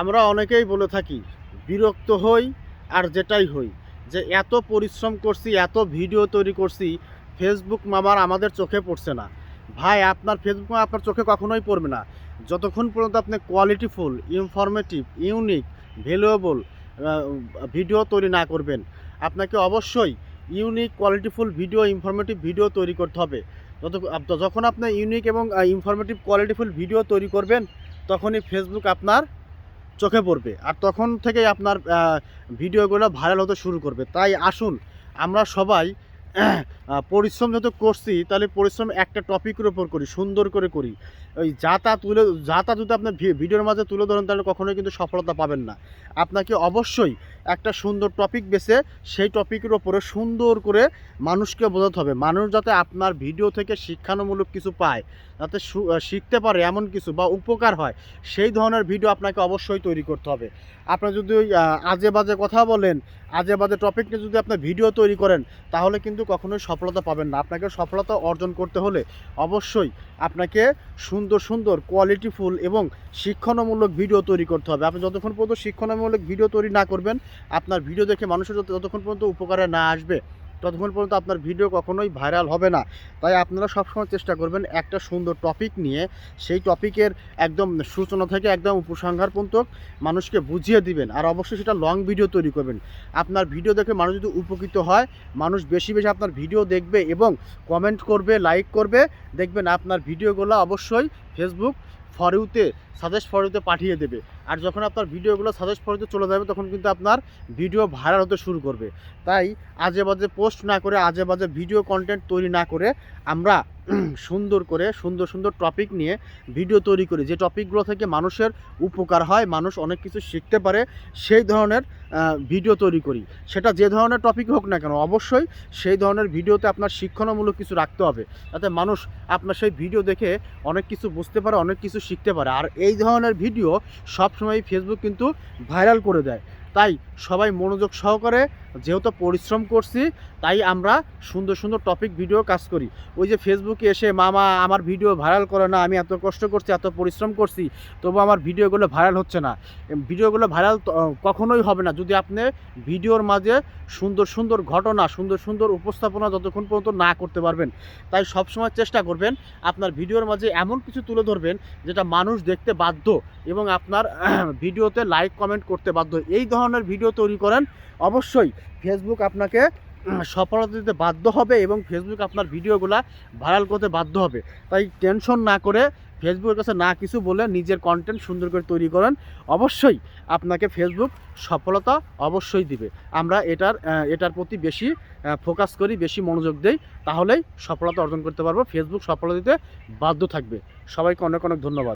আমরা অনেকেই বলে থাকি, বিরক্ত হই আর যেটাই হই, যে এত পরিশ্রম করছি, এত ভিডিও তৈরি করছি, ফেসবুক মামার আমাদের চোখে পড়ছে না। ভাই, আপনার ফেসবুক মামা আপনার চোখে কখনোই পড়বে না যতক্ষণ পর্যন্ত আপনি কোয়ালিটিফুল, ইনফরমেটিভ, ইউনিক, ভ্যালুয়েবল ভিডিও তৈরি না করবেন। আপনাকে অবশ্যই ইউনিক, কোয়ালিটিফুল ভিডিও, ইনফরমেটিভ ভিডিও তৈরি করতে হবে। যখন আপনি ইউনিক এবং ইনফরমেটিভ, কোয়ালিটিফুল ভিডিও তৈরি করবেন, তখনই ফেসবুক আপনার চোখে পড়বে, আর তখন থেকেই আপনার ভিডিওগুলো ভাইরাল হতে শুরু করবে। তাই আসুন আমরা সবাই পরিশ্রম যত করছি, তাহলে পরিশ্রম একটা টপিকের ওপর করি, সুন্দর করে করি। ওই যা তা যদি আপনার ভিডিওর মাঝে তুলে ধরেন, তাহলে কখনোই কিন্তু সফলতা পাবেন না। আপনাকে অবশ্যই একটা সুন্দর টপিক বেছে সেই টপিকের ওপরে সুন্দর করে মানুষকে বোঝাতে হবে। মানুষ যাতে আপনার ভিডিও থেকে শিক্ষামূলক কিছু পায়, যাতে শিখতে পারে এমন কিছু বা উপকার হয়, সেই ধরনের ভিডিও আপনাকে অবশ্যই তৈরি করতে হবে। আপনার যদি ওই আজে বাজে কথা বলেন, আজে বাজে টপিক নিয়ে যদি আপনার ভিডিও তৈরি করেন, তাহলে কিন্তু কখনোই সফলতা পাবেন না। আপনাকে সফলতা অর্জন করতে হলে অবশ্যই আপনাকে সুন্দর সুন্দর, কোয়ালিটিফুল এবং শিক্ষণমূলক ভিডিও তৈরি করতে হবে। আপনি যতক্ষণ পর্যন্ত শিক্ষণমূলক ভিডিও তৈরি না করবেন, আপনার ভিডিও দেখে মানুষের যতক্ষণ পর্যন্ত উপকারে না আসবে, ততক্ষণ পর্যন্ত আপনার ভিডিও কখনোই ভাইরাল হবে না। তাই আপনারা সবসময় চেষ্টা করবেন একটা সুন্দর টপিক নিয়ে, সেই টপিকের একদম সূচনা থেকে একদম উপসংহার পর্যন্ত মানুষকে বুঝিয়ে দিবেন। আর অবশ্যই সেটা লং ভিডিও তৈরি করবেন। আপনার ভিডিও দেখে মানুষ যদি উপকৃত হয়, মানুষ বেশি বেশি আপনার ভিডিও দেখবে এবং কমেন্ট করবে, লাইক করবে, দেখবেন আপনার ভিডিওগুলো অবশ্যই ফেসবুক ফর ইউতে, সাজেস্ট ফর ইউতে পাঠিয়ে দেবে। আর যখন আপনার ভিডিওগুলো সাজেস্ট ফর ইউতে চলে যাবে, তখন কিন্তু আপনার ভিডিও ভাইরাল হতে শুরু করবে। তাই আজে বাজে পোস্ট না করে, আজে বাজে ভিডিও কন্টেন্ট তৈরি না করে, আমরা সুন্দর করে সুন্দর সুন্দর টপিক নিয়ে ভিডিও তৈরি করি, যে টপিকগুলো থেকে মানুষের উপকার হয়, মানুষ অনেক কিছু শিখতে পারে, সেই ধরনের ভিডিও তৈরি করি। সেটা যে ধরনের টপিক হোক না কেন, অবশ্যই সেই ধরনের ভিডিওতে আপনার শিক্ষণমূলক কিছু রাখতে হবে, যাতে মানুষ আপনার সেই ভিডিও দেখে অনেক কিছু বুঝতে পারে, অনেক কিছু শিখতে পারে। আর এই ধরনের ভিডিও সবসময় ফেসবুক কিন্তু ভাইরাল করে দেয়। তাই সবাই মনোযোগ সহকারে, যেহেতু পরিশ্রম করছি, তাই আমরা সুন্দর সুন্দর টপিক ভিডিও কাজ করি। ওই যে ফেসবুকে এসে মামা আমার ভিডিও ভাইরাল করে না, আমি এত কষ্ট করছি, এত পরিশ্রম করছি, তবু আমার ভিডিওগুলো ভাইরাল হচ্ছে না। ভিডিওগুলো ভাইরাল কখনোই হবে না যদি আপনি ভিডিওর মাঝে সুন্দর সুন্দর ঘটনা, সুন্দর সুন্দর উপস্থাপনা যতক্ষণ পর্যন্ত না করতে পারবেন। তাই সবসময় চেষ্টা করবেন আপনার ভিডিওর মাঝে এমন কিছু তুলে ধরবেন যেটা মানুষ দেখতে বাধ্য এবং আপনার ভিডিওতে লাইক কমেন্ট করতে বাধ্য। এই ধরনের ভিডিও তৈরি করেন, অবশ্যই ফেসবুক আপনাকে সফলতা দিতে বাধ্য হবে এবং ফেসবুক আপনার ভিডিওগুলা ভাইরাল করতে বাধ্য হবে। তাই টেনশন না করে, ফেসবুকের কাছে না কিছু বলে নিজের কন্টেন্ট সুন্দর করে তৈরি করেন, অবশ্যই আপনাকে ফেসবুক সফলতা অবশ্যই দিবে। আমরা এটার প্রতি বেশি ফোকাস করি, বেশি মনোযোগ দেই, তাহলেই সফলতা অর্জন করতে পারবো। ফেসবুক সফলতা দিতে বাধ্য থাকবে। সবাইকে অনেক অনেক ধন্যবাদ।